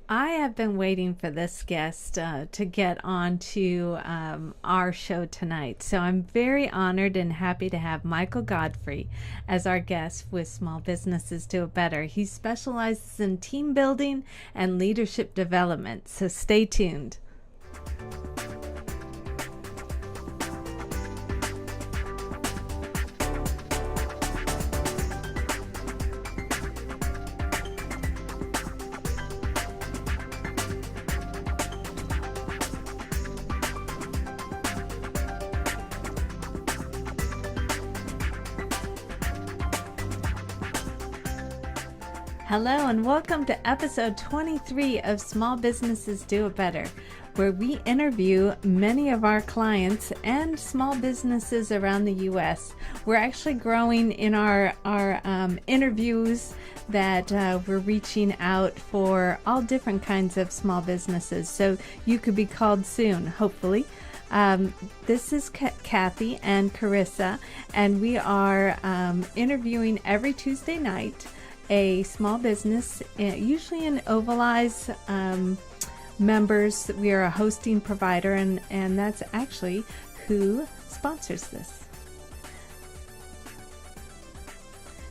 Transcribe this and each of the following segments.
I have been waiting for this guest to get on to our show tonight. So I'm very honored and happy to have Michael Godfrey as our guest with Small Businesses Do It Better. He specializes in team building and leadership development. So stay tuned. Hello and welcome to episode 23 of Small Businesses Do It Better, where we interview many of our clients and small businesses around the U.S. We're actually growing in our interviews that we're reaching out for all different kinds of small businesses. So you could be called soon, hopefully. This is Kathy and Carissa, and we are interviewing every Tuesday night a small business, usually in Ovaleye's members. We are a hosting provider, and that's actually who sponsors this.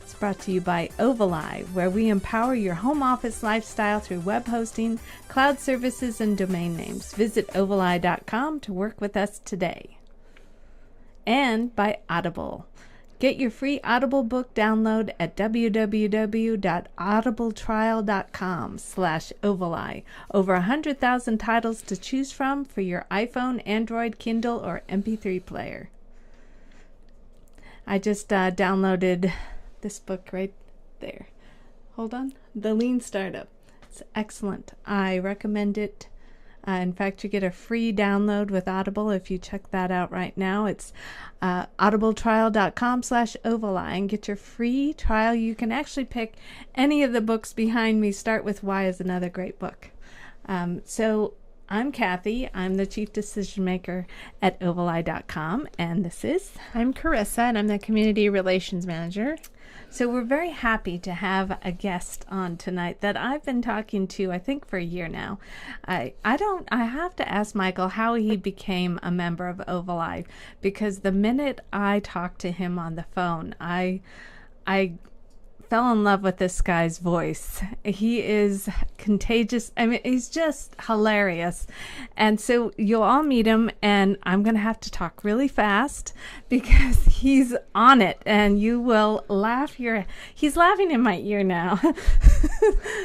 It's brought to you by Ovaleye, where we empower your home office lifestyle through web hosting, cloud services, and domain names. Visit ovaleye.com to work with us today. And by Audible. Get your free Audible book download at www.audibletrial.com/Ovaleye. Over 100,000 titles to choose from for your iPhone, Android, Kindle, or MP3 player. I just downloaded this book right there. Hold on. The Lean Startup. It's excellent. I recommend it. In fact, you get a free download with Audible if you check that out right now. It's audibletrial.com/Ovaleye, and get your free trial. You can actually pick any of the books behind me. Start with Why is another great book. So I'm Kathy. I'm the Chief Decision Maker at Ovaleye.com, and this is... I'm Carissa, and I'm the Community Relations Manager. So we're very happy to have a guest on tonight that I've been talking to, I think, for a year now. I have to ask Michael how he became a member of Ovaleye, because the minute I talked to him on the phone, I fell in love with this guy's voice. He is contagious. I mean, he's just hilarious. And so you'll all meet him, and I'm going to have to talk really fast because he's on it, and you will laugh. He's laughing in my ear now.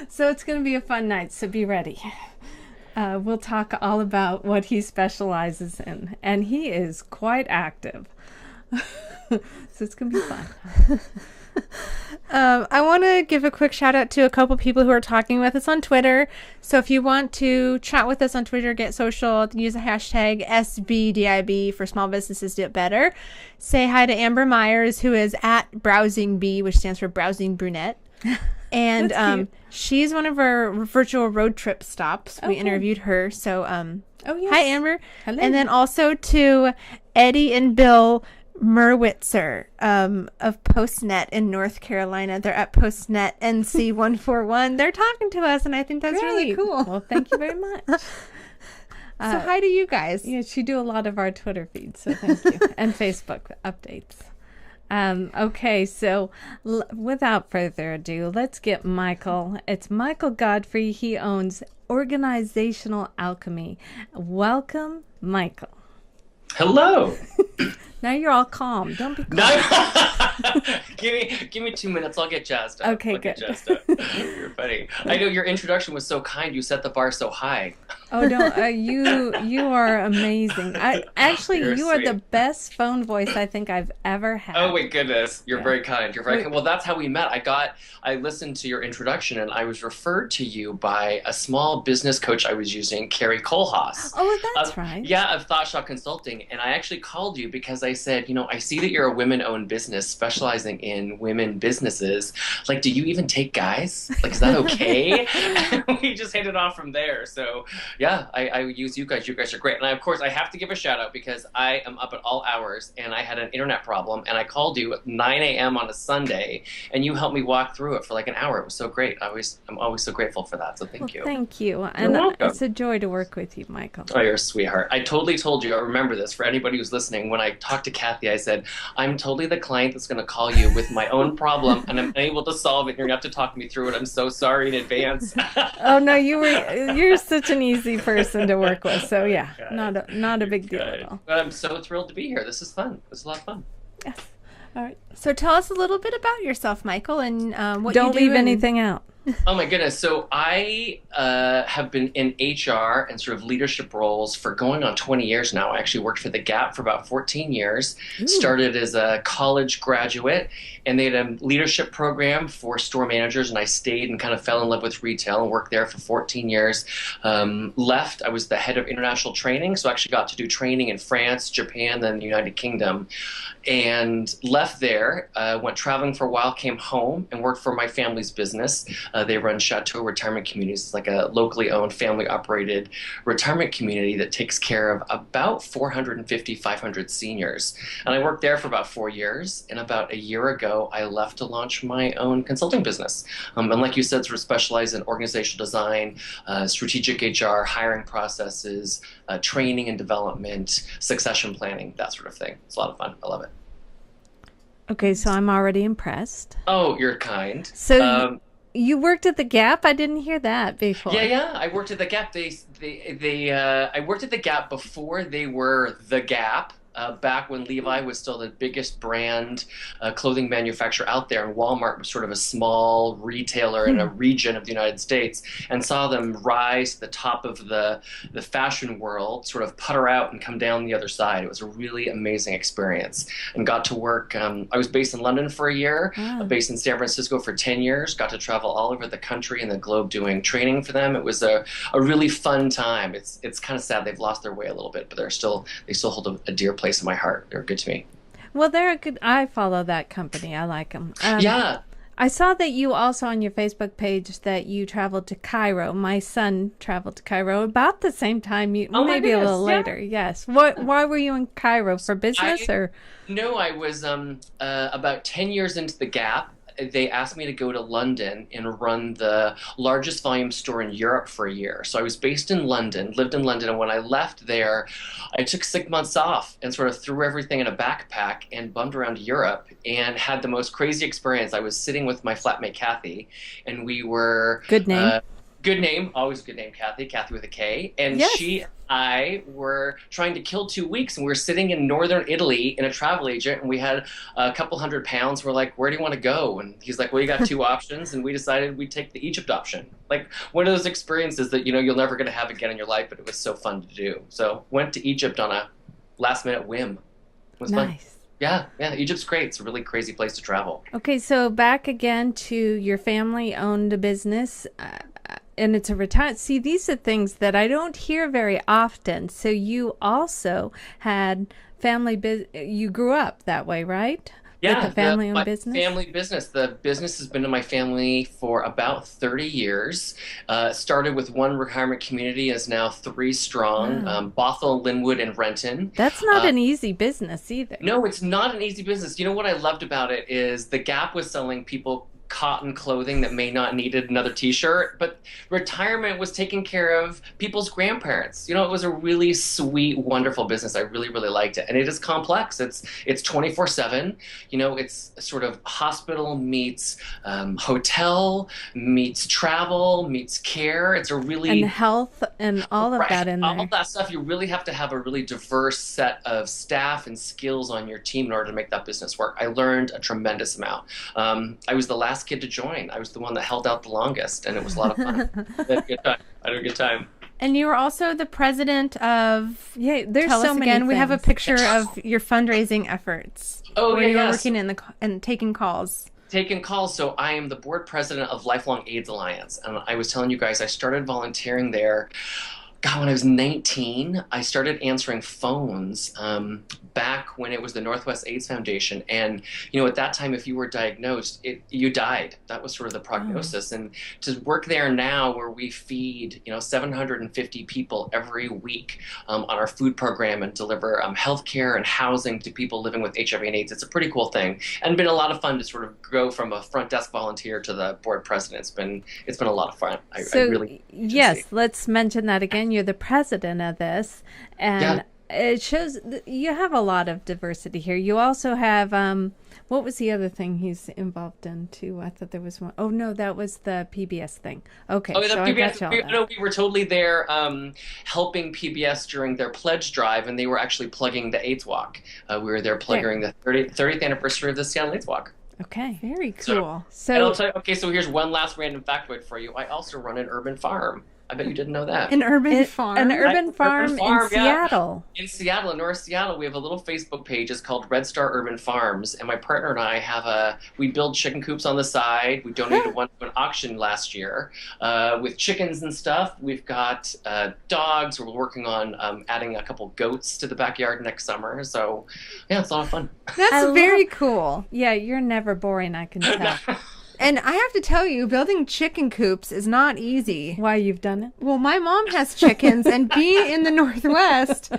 So it's going to be a fun night, so be ready. We'll talk all about what he specializes in, and he is quite active. So it's going to be fun. I want to give a quick shout out to a couple people who are talking with us on Twitter. So if you want to chat with us on Twitter, get social, use the hashtag SBDIB for Small Businesses Do It Better. Say hi to Amber Myers, who is at BrowsingB, which stands for Browsing Brunette. And she's one of our virtual road trip stops. We interviewed her. So yes. Hi, Amber. Hello. And then also to Eddie and Bill Merwitzer of PostNet in North Carolina. They're at PostNet NC141. They're talking to us, and I think that's really cool. Well, thank you very much. So hi to you guys. Yeah, she do a lot of our Twitter feeds, so thank you. And Facebook updates. Okay, so without further ado, let's get Michael. It's Michael Godfrey. He owns Organizational Alchemy. Welcome, Michael. Hello. Now you're all calm. Don't be calm. No. give me 2 minutes. I'll get jazzed up. Okay, good. You're funny. I know your introduction was so kind. You set the bar so high. Oh, don't you are amazing. You are sweet. the best phone voice I think I've ever had. Oh my goodness, you're very kind. You're very kind. Well, that's how we met. I listened to your introduction, and I was referred to you by a small business coach I was using, Carrie Kohlhaas. Oh, that's right. Yeah, of Thought Shop Consulting, and I actually called you because I said, I see that you're a women-owned business specializing in women businesses. Like, do you even take guys? Like, is that okay? We just hit it off from there. So, Yeah, I use you guys. You guys are great. And of course, I have to give a shout out because I am up at all hours and I had an internet problem and I called you at 9 a.m. on a Sunday and you helped me walk through it for like an hour. It was so great. I'm always so grateful for that. So thank you. Thank you. And it's a joy to work with you, Michael. Oh, you're a sweetheart. I totally told you. I remember this for anybody who's listening. When I talked to Kathy, I said, I'm totally the client that's going to call you with my own problem and I'm unable to solve it. You're going to have to talk me through it. I'm so sorry in advance. Oh, no, you're such an easy person to work with. So, yeah, not a big deal at all. But I'm so thrilled to be here. This is fun. This is a lot of fun. Yes. All right. So tell us a little bit about yourself, Michael, and what Don't you do. Leave anything out. Oh my goodness. So I have been in HR and sort of leadership roles for going on 20 years now. I actually worked for The Gap for about 14 years, started as a college graduate, and they had a leadership program for store managers, and I stayed and kind of fell in love with retail and worked there for 14 years. Left, I was the head of international training, so I actually got to do training in France, Japan, then the United Kingdom, and left there, went traveling for a while, came home and worked for my family's business. They run Chateau Retirement Communities. It's like a locally owned, family-operated retirement community that takes care of about 450, 500 seniors. And I worked there for about 4 years. And about a year ago, I left to launch my own consulting business. And like you said, sort of specialize in organizational design, strategic HR, hiring processes, training and development, succession planning, that sort of thing. It's a lot of fun. I love it. Okay, so I'm already impressed. Oh, you're kind. So you worked at The Gap? I didn't hear that before. Yeah. I worked at The Gap. I worked at The Gap before they were The Gap. Back when Levi was still the biggest brand clothing manufacturer out there, and Walmart was sort of a small retailer in a region of the United States, and saw them rise to the top of the fashion world, sort of putter out and come down the other side. It was a really amazing experience, and got to work. I was based in London for a year, based in San Francisco for 10 years, got to travel all over the country and the globe doing training for them. It was a really fun time. It's kind of sad they've lost their way a little bit, but they still hold a dear place in my heart. They're good to me. Well, they're a good. I follow that company. I like them. Yeah. I saw that you also on your Facebook page that you traveled to Cairo. My son traveled to Cairo about the same time. Maybe a little later. Yes. Why were you in Cairo, for business or? No, I was about 10 years into The Gap. They asked me to go to London and run the largest volume store in Europe for a year. So I was based in London, lived in London, and when I left there, I took 6 months off and sort of threw everything in a backpack and bummed around Europe and had the most crazy experience. I was sitting with my flatmate, Kathy, and we were... Good name. Good name, always a good name, Kathy with a K. And yes. She and I were trying to kill 2 weeks, and we were sitting in northern Italy in a travel agent, and we had a couple £100. We're like, where do you want to go? And he's like, well, you got two options, and we decided we'd take the Egypt option. Like one of those experiences that you're never going to have again in your life, but it was so fun to do. So went to Egypt on a last-minute whim. It was nice. Fun. Yeah, Egypt's great. It's a really crazy place to travel. Okay, so back again to your family-owned a business. And it's a retire. See, these are things that I don't hear very often. So you also had family business. You grew up that way, right? Yeah, with the family-owned business. Family business. The business has been in my family for about 30 years. Started with one retirement community, is now 3 strong. Wow. Bothell, Linwood, and Renton. That's not an easy business either. No, it's not an easy business. You know what I loved about it is The Gap was selling people cotton clothing that may not needed another t-shirt, but retirement was taking care of people's grandparents. It was a really sweet, wonderful business. I really, really liked it. And it is complex. It's 24/7. It's sort of hospital meets hotel, meets travel, meets care. It's a really... And health and all of that in there. All that stuff. You really have to have a really diverse set of staff and skills on your team in order to make that business work. I learned a tremendous amount. I was the last kid to join. I was the one that held out the longest, and it was a lot of fun. I had a good time. And you were also the president of... Yeah, there's Tell so us many again. things. We have a picture of your fundraising efforts. Oh, where yeah, you were yes. working and taking calls. Taking calls. So I am the board president of Lifelong AIDS Alliance, and I was telling you guys I started volunteering there God, when I was 19, I started answering phones back when it was the Northwest AIDS Foundation. And, at that time, if you were diagnosed, you died. That was sort of the prognosis. And to work there now where we feed, 750 people every week on our food program and deliver healthcare and housing to people living with HIV and AIDS, it's a pretty cool thing. And been a lot of fun to sort of go from a front desk volunteer to the board president. It's been a lot of fun. I really yes, let's mention that again. You're the president of this, and it shows you have a lot of diversity here. You also have what was the other thing he's involved in too? I thought there was one. Oh no, that was the PBS thing. Okay, the so PBS. We were totally there helping PBS during their pledge drive, and they were actually plugging the AIDS Walk. We were there plugging the 30th anniversary of the Seattle AIDS Walk. Okay, very cool. So I'll tell you, okay, so here's one last random factoid for you. I also run an urban farm. I bet you didn't know that. An urban farm in Seattle. In Seattle, in North Seattle, we have a little Facebook page. It's called Red Star Urban Farms, and my partner and I we build chicken coops on the side. We donated one to an auction last year with chickens and stuff. We've got dogs. We're working on adding a couple goats to the backyard next summer. So, yeah, it's a lot of fun. That's very cool. Yeah, you're never boring, I can tell. And I have to tell you, building chicken coops is not easy. Why, you've done it? Well, my mom has chickens, and being in the Northwest,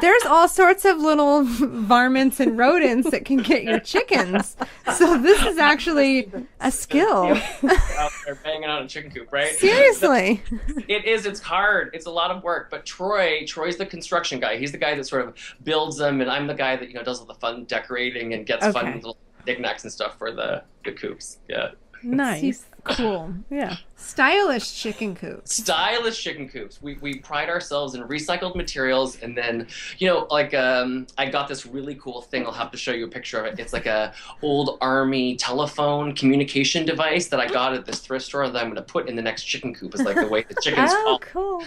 there's all sorts of little varmints and rodents that can get your chickens. So this is actually a skill. Out there banging out a chicken coop, right? Seriously. It is. It's hard. It's a lot of work. But Troy's the construction guy. He's the guy that sort of builds them, and I'm the guy that does all the fun decorating and gets fun little knickknacks and stuff for the coops. Yeah. Nice. Cool. Yeah. Stylish chicken coops. Stylish chicken coops. We pride ourselves in recycled materials, and then I got this really cool thing. I'll have to show you a picture of it. It's like a old army telephone communication device that I got at this thrift store that I'm going to put in the next chicken coop. Is like the way the chickens call. Cool.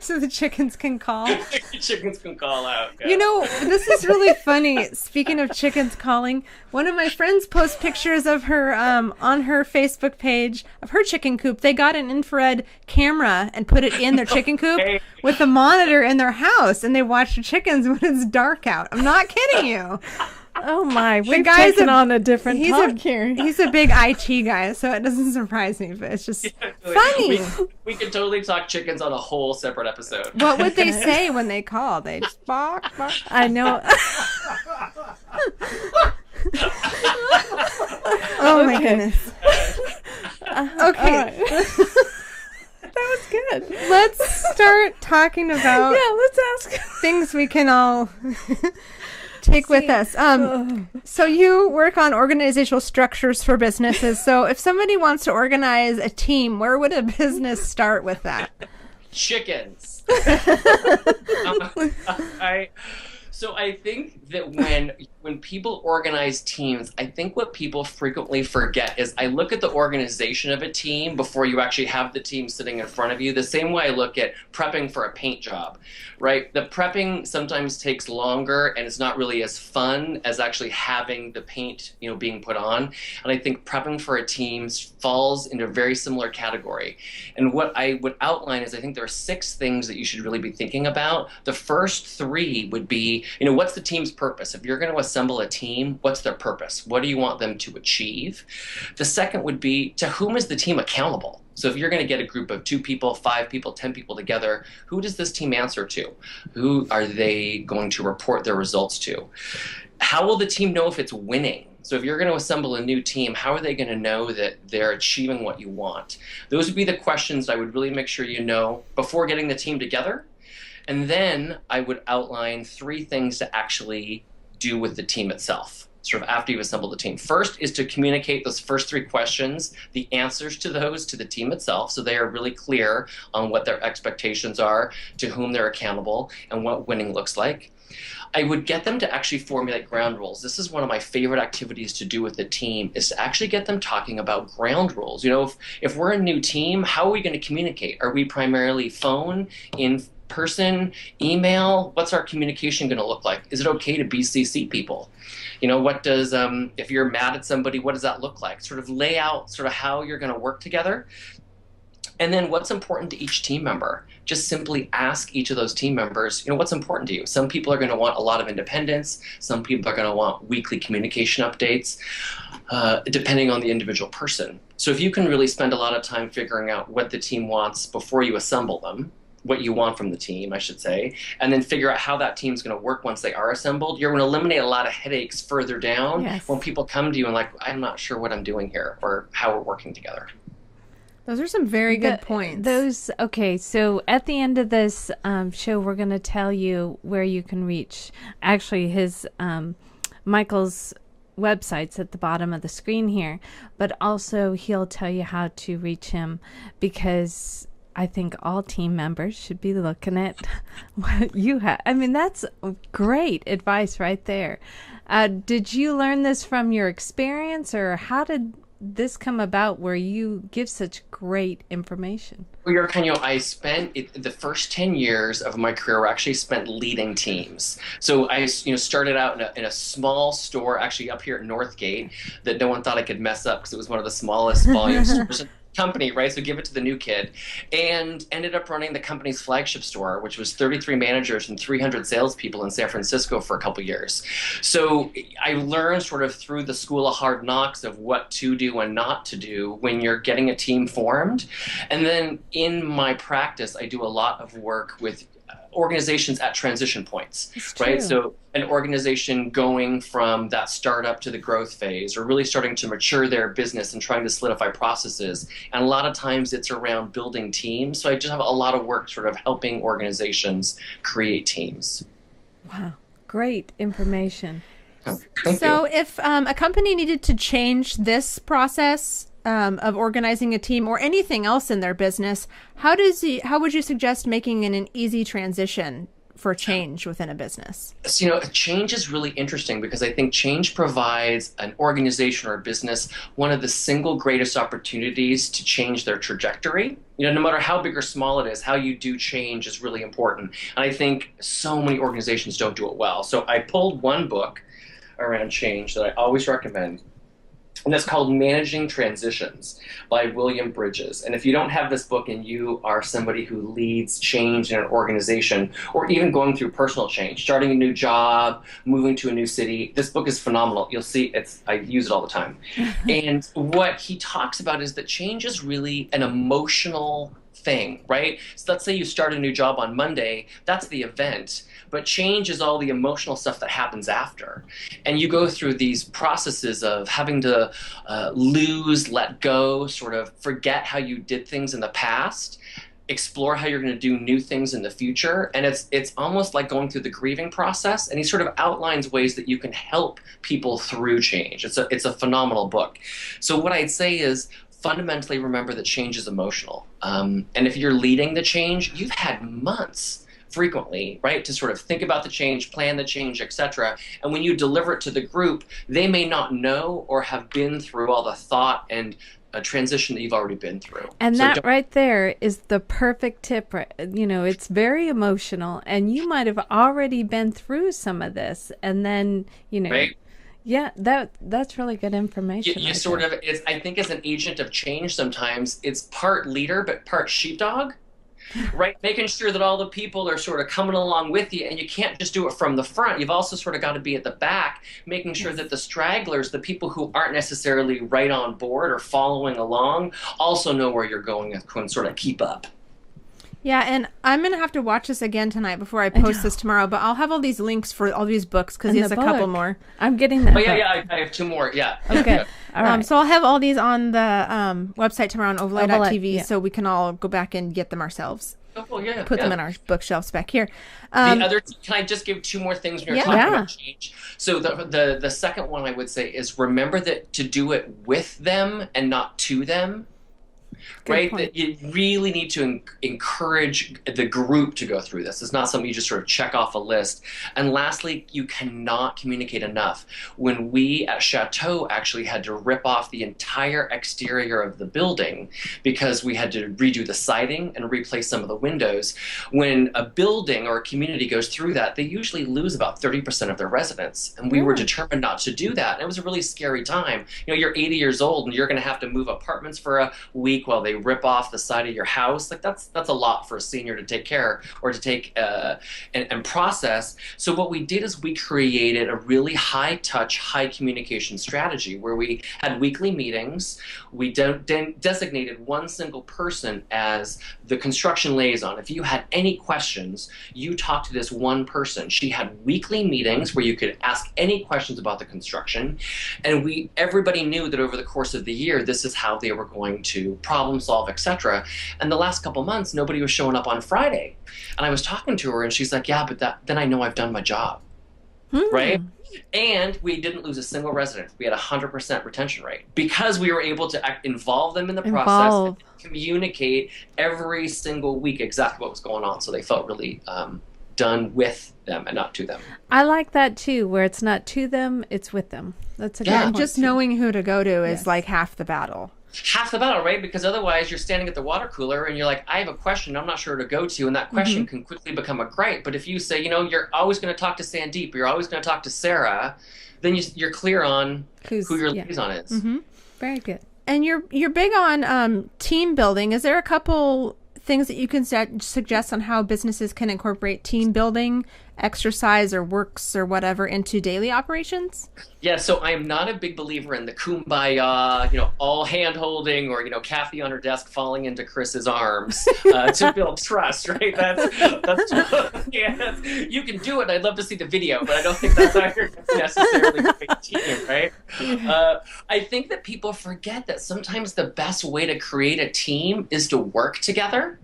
So the chickens can call. The chickens can call out. Yeah. This is really funny. Speaking of chickens calling, one of my friends posts pictures of her on her Facebook page of her chicken coop. They got an infrared camera and put it in their chicken coop with a monitor in their house, and they watch the chickens when it's dark out. I'm not kidding you. Oh my, we've taken on a different talk here. He's a big IT guy, so it doesn't surprise me, but it's just funny. We could totally talk chickens on a whole separate episode. What would they say when they call? They just bark. I know. Oh my goodness. Okay. That was good. Let's start talking about let's ask things we can all take with us. So you work on organizational structures for businesses. So if somebody wants to organize a team, where would a business start with that? Chickens. So I think that when people organize teams, I think what people frequently forget is I look at the organization of a team before you actually have the team sitting in front of you, the same way I look at prepping for a paint job, right? The prepping sometimes takes longer and it's not really as fun as actually having the paint, being put on. And I think prepping for a team falls into a very similar category. And what I would outline is I think there are 6 things that you should really be thinking about. The first 3 would be, what's the team's purpose? If you're going to assemble a team, what's their purpose? What do you want them to achieve? The second would be, to whom is the team accountable? So if you're going to get a group of 2 people, 5 people, 10 people together, who does this team answer to? Who are they going to report their results to? How will the team know if it's winning? So if you're going to assemble a new team, how are they going to know that they're achieving what you want? Those would be the questions I would really make sure you know before getting the team together. And then I would outline 3 things to actually do with the team itself, sort of after you've assembled the team. First is to communicate those first 3 questions, the answers to those to the team itself, so they are really clear on what their expectations are, to whom they're accountable, and what winning looks like. I would get them to actually formulate ground rules. This is one of my favorite activities to do with the team, is to actually get them talking about ground rules. If we're a new team, how are we going to communicate? Are we primarily phone, in person, email? What's our communication going to look like? Is it okay to BCC people? What does, if you're mad at somebody, what does that look like? Sort of lay out sort of how you're going to work together. And then what's important to each team member? Just simply ask each of those team members, what's important to you? Some people are going to want a lot of independence. Some people are going to want weekly communication updates, depending on the individual person. So if you can really spend a lot of time figuring out what the team wants before you assemble them, what you want from the team, I should say, and then figure out how that team's going to work once they are assembled, you're going to eliminate a lot of headaches further down when people come to you and like, I'm not sure what I'm doing here or how we're working together. Those are some very good points. Okay, so at the end of this show, we're going to tell you where you can reach. Actually, his Michael's website's at the bottom of the screen here, but also he'll tell you how to reach him, because I think all team members should be looking at what you have. I mean, that's great advice right there. Did you learn this from your experience, or how did this come about where you give such great information? Well, I spent the first 10 years of my career actually spent leading teams. So I started out in a small store actually up here at Northgate that no one thought I could mess up because it was one of the smallest volume stores in the company, right? So give it to the new kid. And ended up running the company's flagship store, which was 33 managers and 300 salespeople in San Francisco for a couple years. So I learned sort of through the school of hard knocks of what to do and not to do when you're getting a team formed. And then in my practice, I do a lot of work with organizations at transition points, right? So an organization going from that startup to the growth phase, or really starting to mature their business and trying to solidify processes. And a lot of times it's around building teams. So I just have a lot of work sort of helping organizations create teams. Wow, great information. Thank so you. If a company needed to change this process of organizing a team or anything else in their business, how would you suggest making an easy transition for change within a business? So, change is really interesting because I think change provides an organization or a business one of the single greatest opportunities to change their trajectory. No matter how big or small it is, how you do change is really important. And I think so many organizations don't do it well. So I pulled one book around change that I always recommend. And that's called Managing Transitions by William Bridges. And if you don't have this book and you are somebody who leads change in an organization, or even going through personal change, starting a new job, moving to a new city, this book is phenomenal. You'll see I use it all the time. And what he talks about is that change is really an emotional thing, right? So let's say you start a new job on Monday, that's the event, but change is all the emotional stuff that happens after. And you go through these processes of having to lose, let go, sort of forget how you did things in the past, explore how you're going to do new things in the future. And it's almost like going through the grieving process. And he sort of outlines ways that you can help people through change. It's a phenomenal book. So what I'd say is, fundamentally remember that change is emotional. And if you're leading the change, you've had months frequently, right, to sort of think about the change, plan the change, etc. And when you deliver it to the group, they may not know or have been through all the thought and a transition that you've already been through. And so that right there is the perfect tip. It's very emotional, and you might have already been through some of this, and then, right? Yeah, that's really good information. You sort of, I think as an agent of change, sometimes it's part leader but part sheepdog, right? Making sure that all the people are sort of coming along with you, and you can't just do it from the front. You've also sort of got to be at the back, making sure that the stragglers, the people who aren't necessarily right on board or following along, also know where you're going and sort of keep up. Yeah, and I'm going to have to watch this again tonight before I post this tomorrow, but I'll have all these links for all these books because he has a couple more. I'm getting that. Oh, yeah, I have two more, yeah. Okay. All right. So I'll have all these on the website tomorrow on ovaleye.tv, yeah. so we can all go back and get them ourselves. Oh, well, yeah. Put them in our bookshelves back here. Can I just give two more things when you're talking about change? So the second one I would say is remember that to do it with them and not to them. Good right? point. That you really need to encourage the group to go through this. It's not something you just sort of check off a list. And lastly, you cannot communicate enough. When we at Chateau actually had to rip off the entire exterior of the building because we had to redo the siding and replace some of the windows, when a building or a community goes through that, they usually lose about 30% of their residents. And we were determined not to do that. And it was a really scary time. You're 80 years old and you're going to have to move apartments for a week while they rip off the side of your house. Like that's a lot for a senior to take care or to take and process. So what we did is we created a really high touch, high communication strategy where we had weekly meetings. We designated one single person as the construction liaison. If you had any questions, you talked to this one person. She had weekly meetings where you could ask any questions about the construction, and everybody knew that over the course of the year, this is how they were going to problem solve, etc. And the last couple months, nobody was showing up on Friday, and I was talking to her, and she's like, "Yeah, but then I know I've done my job." Right? And we didn't lose a single resident. We had 100% retention rate because we were able to involve them in the process and communicate every single week exactly what was going on. So they felt really done with them and not to them. I like that too, where it's not to them, it's with them. That's a good point. Just knowing who to go to is like half the battle. Half the battle, right? Because otherwise you're standing at the water cooler and you're like, I have a question I'm not sure who to go to, and that question can quickly become a gripe. But if you say, you're always going to talk to Sandeep, you're always going to talk to Sarah, then you're clear on who your liaison is. Very good. And you're big on team building. Is there a couple things that you can suggest on how businesses can incorporate team building, exercise or works or whatever into daily operations? Yeah, so I'm not a big believer in the kumbaya, all hand holding or, Kathy on her desk falling into Chris's arms to build trust, right? That's you can do it. I'd love to see the video, but I don't think that's how you're necessarily a big team, right? I think that people forget that sometimes the best way to create a team is to work together.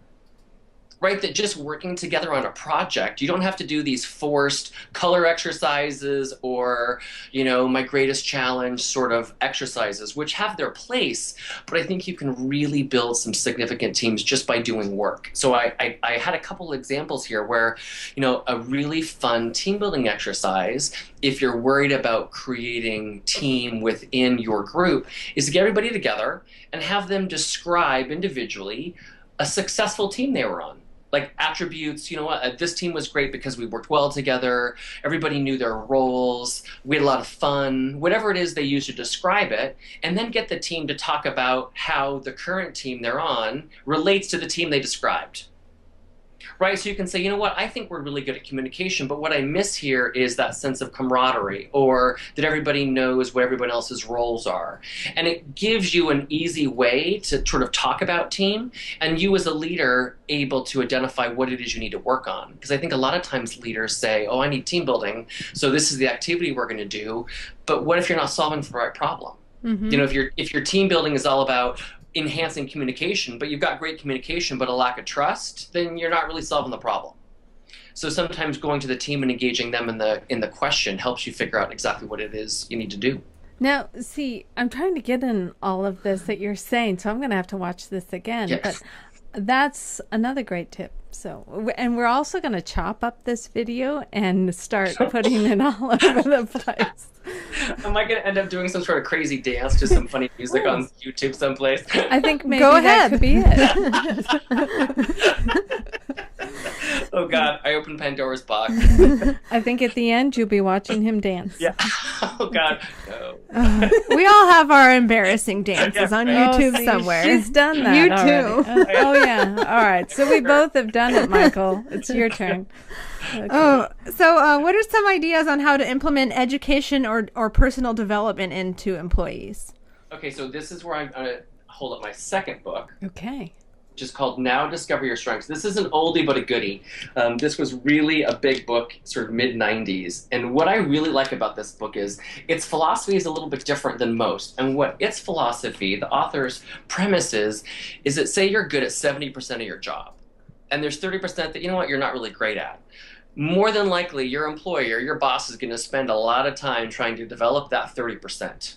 Right, that just working together on a project, you don't have to do these forced color exercises or, my greatest challenge sort of exercises, which have their place. But I think you can really build some significant teams just by doing work. So I had a couple examples here where, a really fun team building exercise, if you're worried about creating team within your group, is to get everybody together and have them describe individually a successful team they were on. Like attributes, this team was great because we worked well together, everybody knew their roles, we had a lot of fun, whatever it is they use to describe it, and then get the team to talk about how the current team they're on relates to the team they described. Right, so you can say, I think we're really good at communication, but what I miss here is that sense of camaraderie, or that everybody knows what everyone else's roles are. And it gives you an easy way to sort of talk about team, and you as a leader able to identify what it is you need to work on. Because I think a lot of times leaders say, I need team building, so this is the activity we're going to do. But what if you're not solving for the right problem? If your team building is all about enhancing communication, but you've got great communication but a lack of trust, then you're not really solving the problem. So sometimes going to the team and engaging them in the question helps you figure out exactly what it is you need to do. Now, see, I'm trying to get in all of this that you're saying, so I'm going to have to watch this again. Yes. But that's another great tip. So, and we're also going to chop up this video and start putting it all over the place. Am I going to end up doing some sort of crazy dance to some funny music on YouTube someplace? I think maybe Go that ahead. could be it. Oh God, I opened Pandora's box. I think at the end you'll be watching him dance. Yeah. Oh God, no. We all have our embarrassing dances on YouTube see, somewhere. She's done that. You already. too. Oh yeah. All right. So we both have done it, Michael. It's your turn. Okay. So what are some ideas on how to implement education or personal development into employees? Okay, so this is where I'm going to hold up my second book. Okay. Which is called Now Discover Your Strengths. This is an oldie but a goodie. This was really a big book, sort of mid-90s. And what I really like about this book is its philosophy is a little bit different than most. And what its philosophy, the author's premise is that say you're good at 70% of your job, and there's 30% that, you're not really great at. More than likely, your employer, your boss is going to spend a lot of time trying to develop that 30%.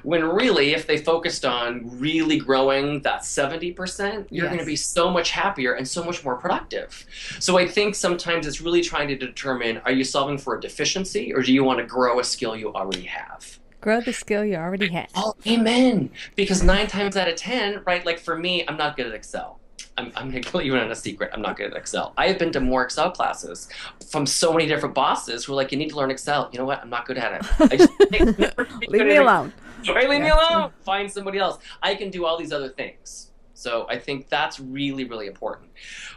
When really, if they focused on really growing that 70%, you're going to be so much happier and so much more productive. So I think sometimes it's really trying to determine, are you solving for a deficiency or do you want to grow a skill you already have? Grow the skill you already have. Oh, amen. Because 9 times out of 10, right, like for me, I'm not good at Excel. I'm going to let you in on a secret. I'm not good at Excel. I have been to more Excel classes from so many different bosses who are like, you need to learn Excel. You know what? I'm not good at it. I just Leave me alone. Right, leave me alone. Find somebody else. I can do all these other things. So I think that's really, really important.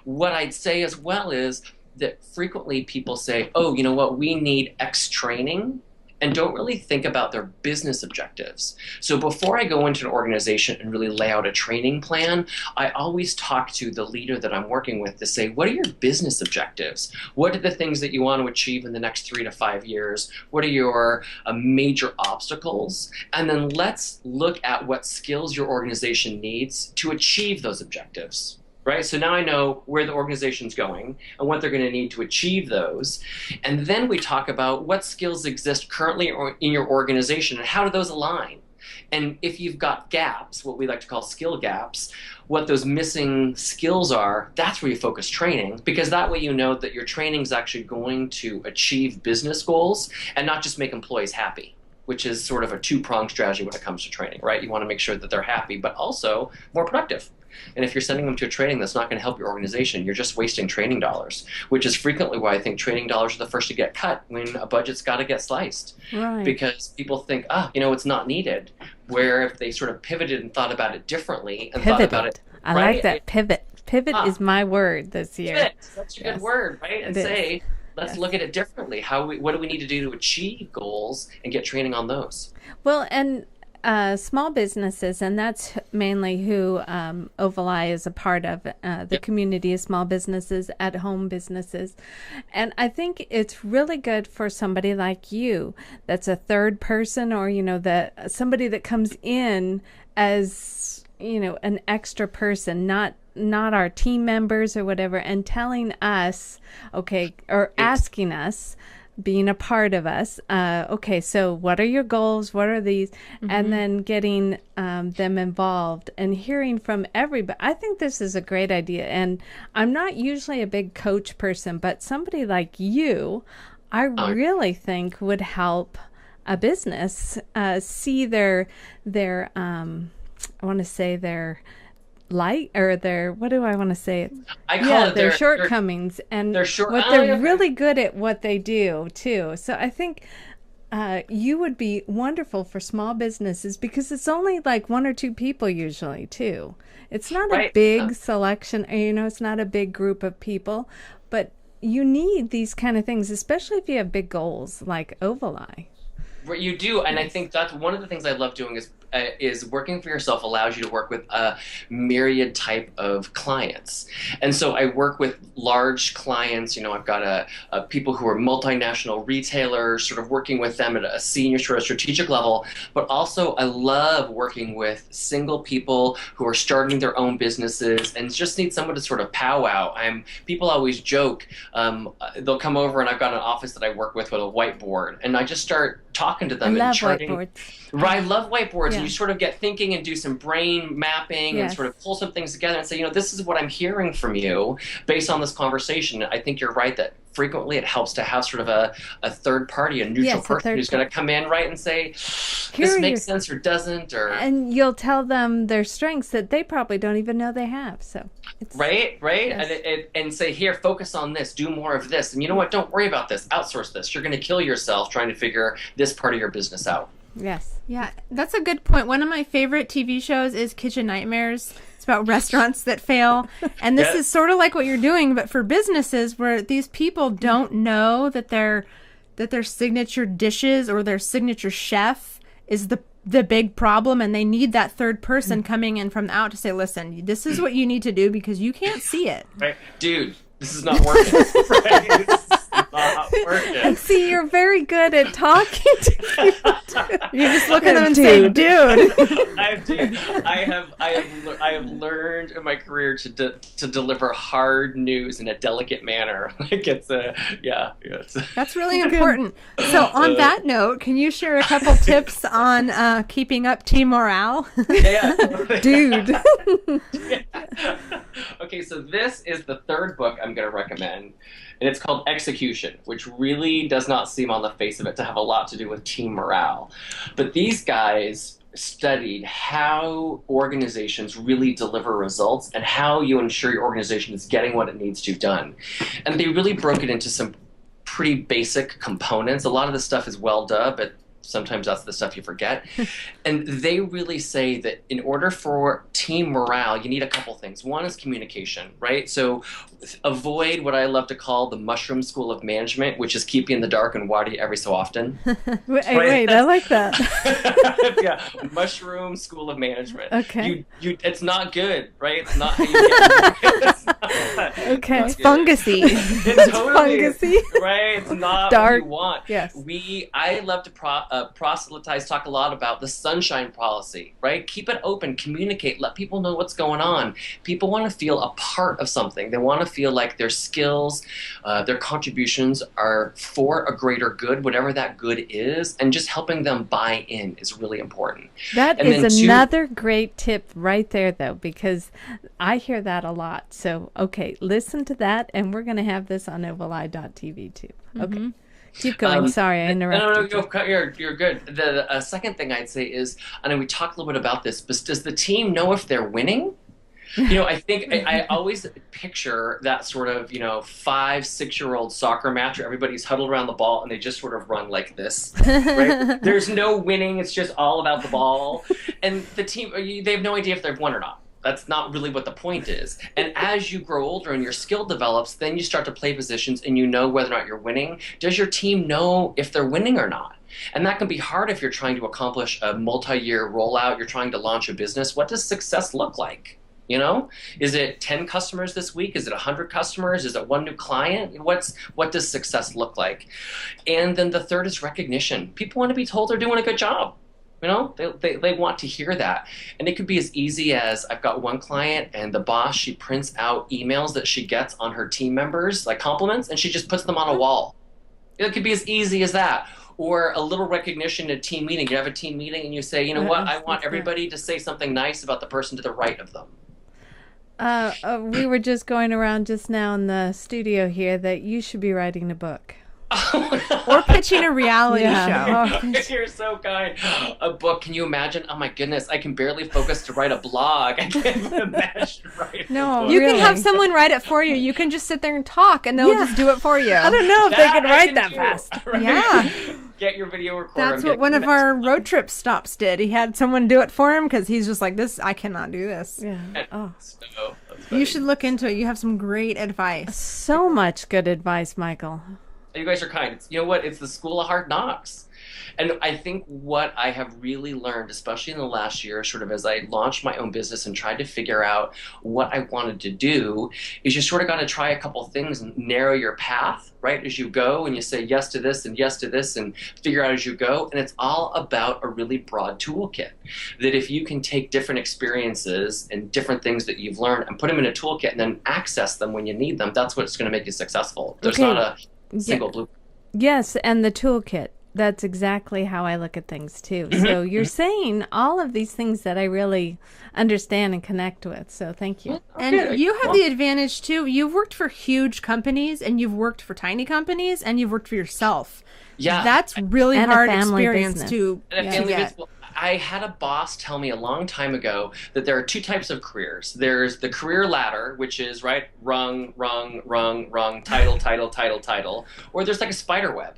What I'd say as well is that frequently people say, oh, you know what, we need X training, and don't really think about their business objectives. So before I go into an organization and really lay out a training plan, I always talk to the leader that I'm working with to say, what are your business objectives? What are the things that you want to achieve in the next 3 to 5 years? What are your major obstacles? And then let's look at what skills your organization needs to achieve those objectives. Right? So now I know where the organization's going and what they're going to need to achieve those. And then we talk about what skills exist currently in your organization and how do those align. And if you've got gaps, what we like to call skill gaps, what those missing skills are, that's where you focus training, because that way you know that your training is actually going to achieve business goals and not just make employees happy, which is sort of a two-pronged strategy when it comes to training, right? You want to make sure that they're happy, but also more productive. And if you're sending them to a training that's not going to help your organization, you're just wasting training dollars, which is frequently why I think training dollars are the first to get cut when a budget's got to get sliced. Right. Because people think, it's not needed. Where if they sort of pivoted and thought about it differently and Pivoted. thought about it. I right? like that. Pivot. Pivot is my word this year. Pivot. That's a Yes. good word, right? And It is. say, let's Yes. look at it differently. What do we need to do to achieve goals and get training on those? Well, and small businesses, and that's mainly who Ovaleye is a part of, the community of small businesses, at-home businesses. And I think it's really good for somebody like you that's a third person, or, somebody that comes in as, an extra person, not our team members or whatever, and telling us, or asking us, being a part of us. So what are your goals? What are these? Mm-hmm. And then getting them involved and hearing from everybody. I think this is a great idea. And I'm not usually a big coach person, but somebody like you, I really think would help a business see their I want to say their light, or their, what do I want to say? I call it their shortcomings, and what they're really good at what they do too. So I think you would be wonderful for small businesses, because it's only like 1 or 2 people usually too. It's not a big selection, it's not a big group of people, but you need these kind of things, especially if you have big goals like Ovaleye. You do, and I think that's one of the things I love doing is working for yourself allows you to work with a myriad type of clients. And so I work with large clients. I've got people who are multinational retailers, sort of working with them at a senior sort of strategic level. But also I love working with single people who are starting their own businesses and just need someone to sort of powwow. People always joke, they'll come over and I've got an office that I work with a whiteboard, and I just start talking to them. I love charting. whiteboards. Right, I love whiteboards. Yeah. And you sort of get thinking and do some brain mapping and sort of pull some things together and say, this is what I'm hearing from you based on this conversation. I think you're right that frequently it helps to have sort of a third party, a neutral person who's going to come in, right, and say, this makes sense or doesn't. And you'll tell them their strengths that they probably don't even know they have. So it's, right. Yes. And say, here, focus on this, do more of this. And you know what, don't worry about this, outsource this. You're going to kill yourself trying to figure this part of your business out. Yes. Yeah, that's a good point. One of my favorite TV shows is Kitchen Nightmares. It's about restaurants that fail. And this is sort of like what you're doing, but for businesses where these people don't know that their signature dishes or their signature chef is the big problem, and they need that third person coming in from the out to say, listen, this is what you need to do because you can't see it. Right. Dude, this is not working. Right? This is not working. And see, you're very good at talking to people. You just look at them and say, dude. I have learned in my career to deliver hard news in a delicate manner. That's really important. So on that note, can you share a couple tips on keeping up team morale? Dude. Okay, so this is the third book I'm going to recommend, and it's called Execution, which really does not seem on the face of it to have a lot to do with team morale. But these guys studied how organizations really deliver results and how you ensure your organization is getting what it needs to done. And they really broke it into some pretty basic components. A lot of this stuff is well done, but sometimes that's the stuff you forget. And they really say that in order for team morale, you need a couple things. One is communication, right? So avoid what I love to call the mushroom school of management, which is keeping in the dark and water every so often. Wait, I like that. Yeah, mushroom school of management. Okay. It's not good, right? It's not how you get Okay. It's fungusy. It's totally fungusy. right. It's not Dark. what you want. Yes. I love to proselytize, talk a lot about the sunshine policy, right? Keep it open, communicate, let people know what's going on. People want to feel a part of something. They want to feel like their skills, their contributions are for a greater good, whatever that good is, and just helping them buy in is really important. That And is then another great tip right there, though, because I hear that a lot. So, okay, listen to that, and we're going to have this on ovaleye.tv too. Okay. Keep going. Sorry, I interrupted. No, you're good. The second thing I'd say is, I know we talked a little bit about this, but does the team know if they're winning? I think I always picture that sort of, 5-6-year-old soccer match where everybody's huddled around the ball and they just sort of run like this, right? There's no winning. It's just all about the ball. And the team, they have no idea if they've won or not. That's not really what the point is. And as you grow older and your skill develops, then you start to play positions and you know whether or not you're winning. Does your team know if they're winning or not? And that can be hard if you're trying to accomplish a multi-year rollout. You're trying to launch a business. What does success look like? Is it 10 customers this week? Is it 100 customers? Is it one new client? What does success look like? And then the third is recognition. People want to be told they're doing a good job. They want to hear that. And it could be as easy as, I've got one client and the boss, she prints out emails that she gets on her team members, like compliments, and she just puts them on a wall. It could be as easy as that. Or a little recognition at a team meeting. You have a team meeting and you say, I want everybody to say something nice about the person to the right of them. We were just going around just now in the studio here that you should be writing a book. Or pitching a reality show. Oh, You're so kind. A book, can you imagine? Oh my goodness, I can barely focus to write a blog. I can't imagine writing a book. You can have someone write it for you. You can just sit there and talk and they'll just do it for you. I don't know if they can write that fast. Right? Yeah. Get your video recorder. That's what one of our road trip stops did. He had someone do it for him because he's just like, I cannot do this. Yeah. Oh. So, you should look into it. You have some great advice. So much good advice, Michael. You guys are kind. You know what? It's the school of hard knocks. And I think what I have really learned, especially in the last year, sort of as I launched my own business and tried to figure out what I wanted to do, is you sort of got to try a couple things and narrow your path, right, as you go, and you say yes to this and yes to this and figure out as you go. And it's all about a really broad toolkit. That if you can take different experiences and different things that you've learned and put them in a toolkit and then access them when you need them, that's what's going to make you successful. There's not a single blueprint. Yes, and the toolkit. That's exactly how I look at things too. So you're saying all of these things that I really understand and connect with. So thank you. And you have the advantage too. You've worked for huge companies and you've worked for tiny companies and you've worked for yourself. Yeah. That's really And hard a family experience business. to get. I had a boss tell me a long time ago that there are two types of careers. There's the career ladder, which is rung, title, or there's like a spider web,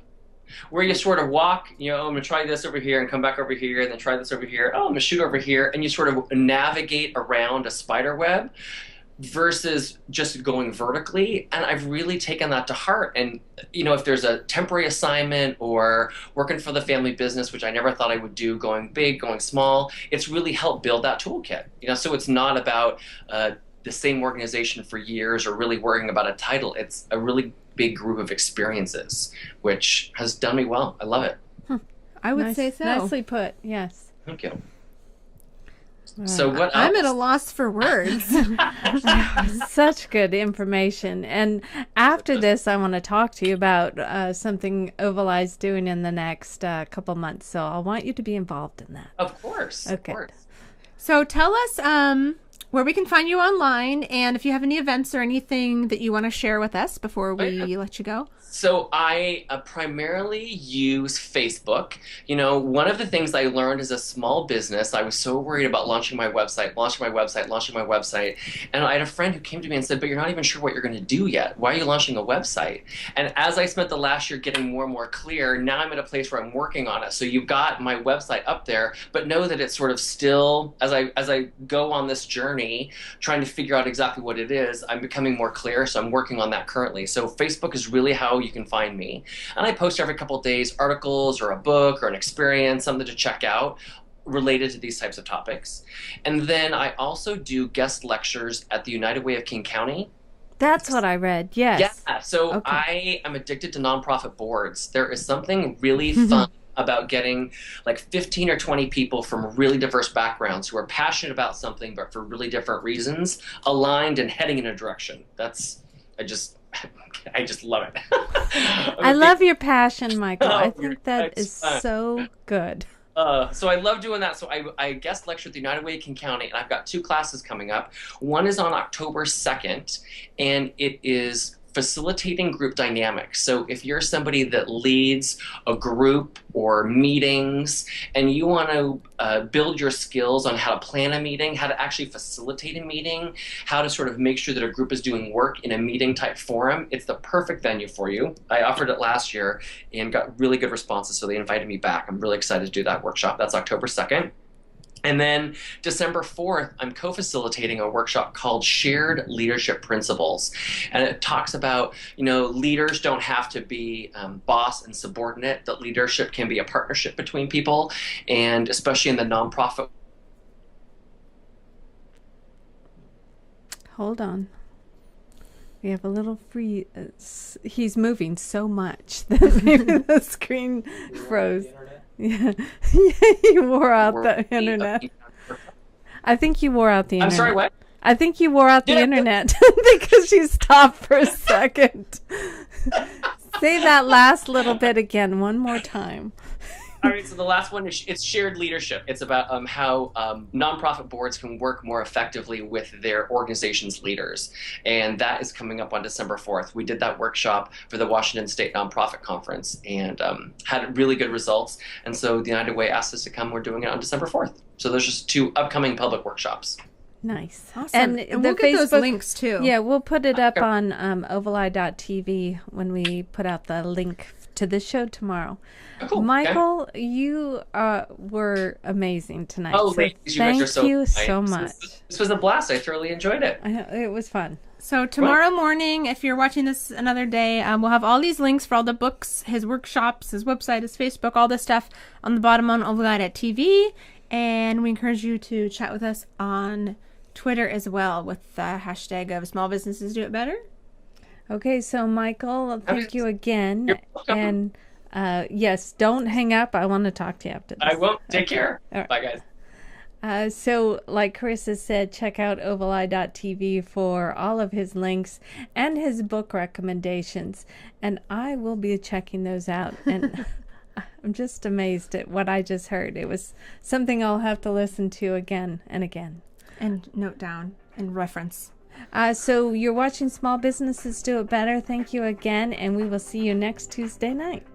where you sort of walk, I'm going to try this over here and come back over here and then try this over here. Oh, I'm going to shoot over here. And you sort of navigate around a spider web versus just going vertically. And I've really taken that to heart. And, if there's a temporary assignment or working for the family business, which I never thought I would do, going big, going small, it's really helped build that toolkit. So it's not about the same organization for years or really worrying about a title. It's a really big group of experiences, which has done me well. I love it. I would say so. Nicely put, yes. Thank you. So what else? I'm at a loss for words. Such good information. And after this, I want to talk to you about something Ovaleye's doing in the next couple months. So I want you to be involved in that. Of course. Okay. Of course. So tell us where we can find you online, and if you have any events or anything that you want to share with us before we let you go. So I primarily use Facebook. You know, one of the things I learned as a small business, I was so worried about launching my website. And I had a friend who came to me and said, but you're not even sure what you're going to do yet. Why are you launching a website? And as I spent the last year getting more and more clear, now I'm at a place where I'm working on it. So you've got my website up there, but know that it's sort of still, as I go on this journey, trying to figure out exactly what it is, I'm becoming more clear. So I'm working on that currently. So Facebook is really how you can find me. And I post every couple of days articles or a book or an experience, something to check out related to these types of topics. And then I also do guest lectures at the United Way of King County. That's what I read. Yes. Yeah. So I am addicted to nonprofit boards. There is something really fun about getting like 15 or 20 people from really diverse backgrounds who are passionate about something, but for really different reasons, aligned and heading in a direction. I just love it. I love your passion, Michael. I think that is so good. So I love doing that. So I guest lecture at the United Way of King County, and I've got 2 classes coming up. One is on October 2nd, and it is facilitating group dynamics. So if you're somebody that leads a group or meetings and you want to build your skills on how to plan a meeting, how to actually facilitate a meeting, how to sort of make sure that a group is doing work in a meeting type forum, it's the perfect venue for you. I offered it last year and got really good responses, so they invited me back. I'm really excited to do that workshop. That's October 2nd. And then December 4th, I'm co-facilitating a workshop called Shared Leadership Principles. And it talks about, you know, leaders don't have to be boss and subordinate, that leadership can be a partnership between people, and especially in the nonprofit. Hold on. We have a little free. He's moving so much that maybe the screen froze. Yeah, you wore out the internet. I think you wore out the internet. I'm sorry, what? I think you wore out the internet because you stopped for a second. Say that last little bit again one more time. All right, so the last one is it's shared leadership. It's about how nonprofit boards can work more effectively with their organization's leaders. And that is coming up on December 4th. We did that workshop for the Washington State Nonprofit Conference and had really good results. And so the United Way asked us to come. We're doing it on December 4th. So there's just 2 upcoming public workshops. Nice. Awesome. And we'll get those links too. Yeah, we'll put it up on ovaleye.tv when we put out the link to the show tomorrow. Oh, cool. Michael, you were amazing tonight. Oh, so you guys are thank you nice. so much. This was a blast. I thoroughly enjoyed it. It was fun. So tomorrow morning, if you're watching this another day, we'll have all these links for all the books, his workshops, his website, his Facebook, all this stuff on the bottom on ovaleye.tv. And we encourage you to chat with us on Twitter as well with the hashtag of Small Businesses Do It Better. Okay, so Michael, thank you again. And yes, don't hang up. I want to talk to you after this. I won't. Take care. Right. Bye, guys. So like Carissa said, check out ovaleye.tv for all of his links and his book recommendations. And I will be checking those out. And I'm just amazed at what I just heard. It was something I'll have to listen to again and again. And note down and reference. So you're watching Small Businesses Do It Better. Thank you again, and we will see you next Tuesday night.